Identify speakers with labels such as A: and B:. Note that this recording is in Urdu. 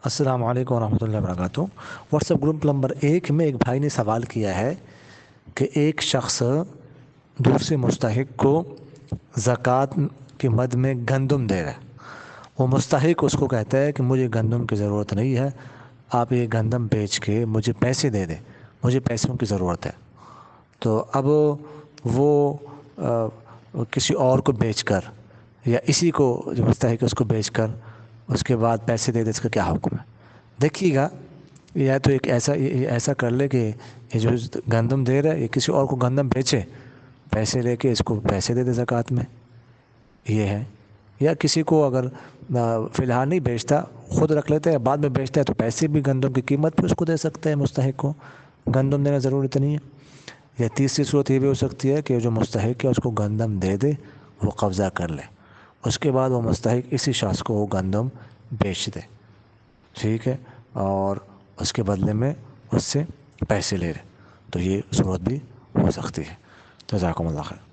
A: السلام علیکم ورحمۃ اللہ وبرکاتہ۔ واٹس ایپ گروپ نمبر 1 میں ایک بھائی نے سوال کیا ہے کہ ایک شخص دوسرے مستحق کو زکوٰۃ کے مد میں گندم دے رہا ہے۔ وہ مستحق اس کو کہتا ہے کہ مجھے گندم کی ضرورت نہیں ہے، آپ یہ گندم بیچ کے مجھے پیسے دے دیں، مجھے پیسوں کی ضرورت ہے۔ تو اب وہ کسی اور کو بیچ کر یا اسی کو جو مستحق ہے اس کو بیچ کر اس کے بعد پیسے دے دے، اس کا کیا حکم ہے؟ دیکھیے گا، یا تو ایسا کر لے کہ یہ جو گندم دے رہا ہے یہ کسی اور کو گندم بیچے، پیسے لے کے اس کو پیسے دے دے زکوٰۃ میں، یہ ہے۔ یا کسی کو اگر فی الحال نہیں بیچتا، خود رکھ لیتا ہے، بعد میں بیچتا ہے تو پیسے بھی گندم کی قیمت پہ اس کو دے سکتا ہے مستحق کو، گندم دینا ضروری نہیں ہے۔ یا تیسری صورت یہ بھی ہو سکتی ہے کہ جو مستحق ہے اس کو گندم دے دے، وہ قبضہ کر لے، اس کے بعد وہ مستحق اسی شخص کو وہ گندم بیچ دے، ٹھیک ہے، اور اس کے بدلے میں اس سے پیسے لے لے، تو یہ صورت بھی ہو سکتی ہے۔ جزاکم اللہ خیر۔